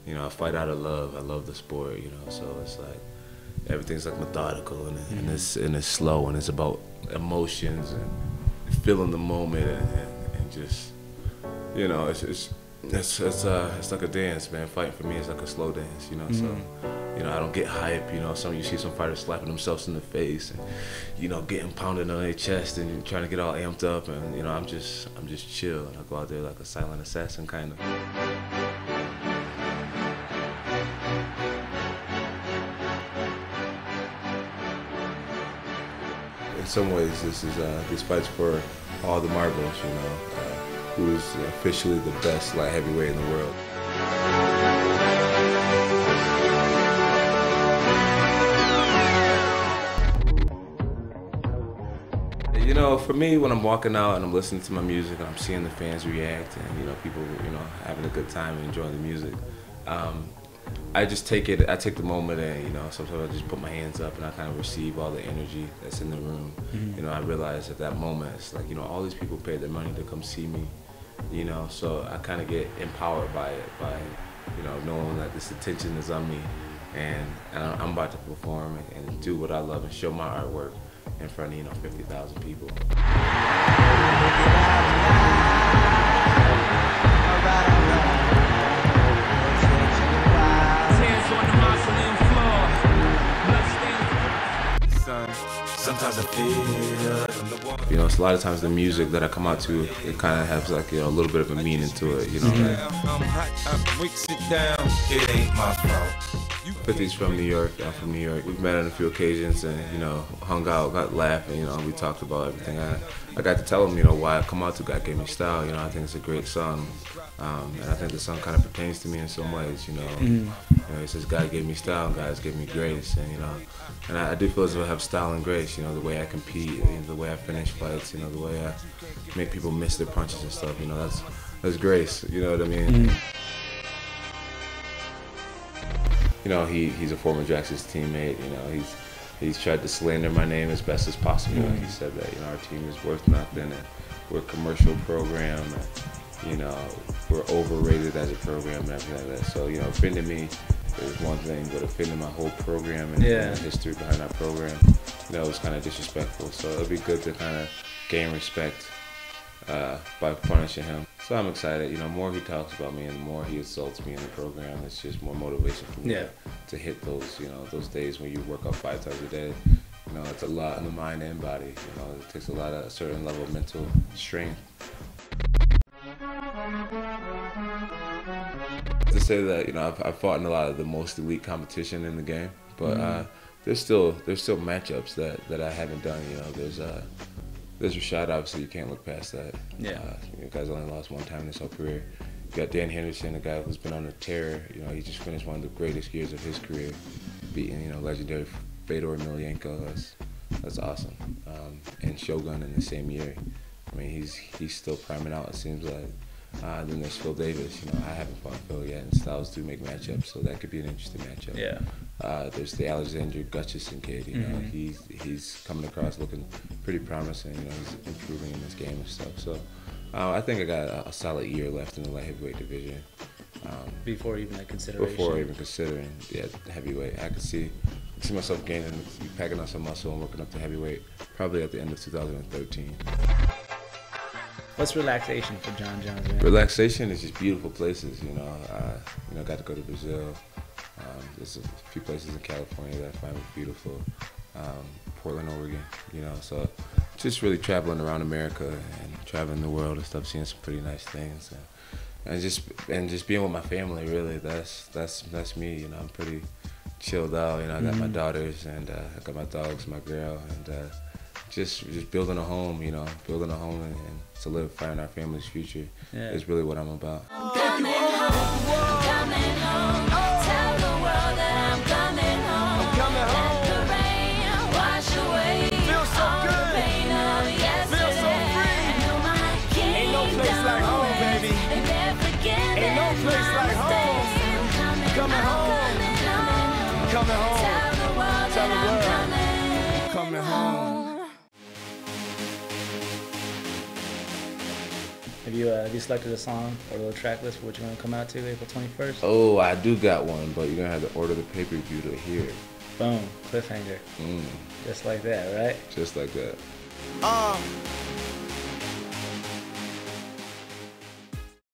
You know, I fight out of love. I love the sport, you know, so it's like everything's like methodical and it's slow, and it's about emotions and feeling the moment and just, you know, it's like a dance, man. Fighting for me is like a slow dance, you know. So, you know, I don't get hype. You know, you see some fighters slapping themselves in the face and, you know, getting pounded on their chest and trying to get all amped up. And you know, I'm just chill. And I go out there like a silent assassin, kind of. In some ways, this fight's for all the marbles, you know. Who's officially the best light heavyweight in the world. You know, for me, when I'm walking out and I'm listening to my music and I'm seeing the fans react and, you know, people, you know, having a good time and enjoying the music, I just take it, I take the moment and, you know, sometimes I just put my hands up and I kind of receive all the energy that's in the room. You know, I realize at that moment, it's like, you know, all these people paid their money to come see me, you know, so I kind of get empowered by it, by, you know, knowing that this attention is on me and I'm about to perform and do what I love and show my artwork in front of, you know, 50,000 people. Sometimes I feel, you know, it's a lot of times the music that I come out to, it kind of has like, you know, a little bit of a meaning to it, you know. Like, 50's from New York. I'm from New York. We've met on a few occasions and, you know, hung out, got laughing, you know, and we talked about everything. I got to tell him, you know, why I come out to God Gave Me Style. You know, I think it's a great song. And I think the song kind of pertains to me in some ways, you know. You know, it says God gave me style and God has given me grace, and, you know, and I do feel as though I have style and grace, you know, the way I compete, you know, the way I finish fights, you know, the way I make people miss their punches and stuff, you know, that's grace, you know what I mean? You know, he's a former Jackson's teammate, you know, he's tried to slander my name as best as possible. He said that, you know, our team is worth nothing and we're a commercial program and, you know, we're overrated as a program and everything like that. So, you know, offending me is one thing, but offending my whole program and the history behind our program, you know, it was kind of disrespectful. So it'd be good to kind of gain respect by punishing him. So I'm excited. You know, the more he talks about me and the more he insults me in the program, it's just more motivation for me to hit those, you know, those days when you work out 5 times a day. You know, it's a lot in the mind and body. You know, it takes a lot of a certain level of mental strength. To say that, you know, I've fought in a lot of the most elite competition in the game, but there's still matchups that I haven't done. You know, there's Rashad. Obviously, you can't look past that. You know, guy's only lost one time in his whole career. You got Dan Henderson, a guy who's been on a tear. You know, he just finished one of the greatest years of his career, beating, you know, legendary Fedor Emelianenko. That's awesome. And Shogun in the same year. I mean, he's still priming out, it seems like. Then there's Phil Davis. You know, I haven't fought Phil yet, and styles do make matchups, so that could be an interesting matchup. There's the Alexander Gustafsson kid. You know, he's coming across looking pretty promising. You know, he's improving in this game and stuff. So I think I got a solid year left in the light heavyweight division. Before even that consideration. Before even considering, heavyweight, I could see myself packing on some muscle and working up to heavyweight probably at the end of 2013. What's relaxation for Jon Jones, man? Relaxation is just beautiful places, you know. You know, got to go to Brazil. There's a few places in California that I find beautiful. Portland, Oregon, you know. So just really traveling around America and traveling the world and stuff, seeing some pretty nice things, and just being with my family. Really, that's me. You know, I'm pretty chilled out. You know, I got my daughters and I got my dogs, my girl, and just building a home. You know, building a home and solidifying our family's future is really what I'm about. Have Have you selected a song or a little track list for what you're gonna come out to April 21st? Oh, I do got one, but you're gonna have to order the pay-per-view to hear it. Boom, cliffhanger. Just like that, right? Just like that.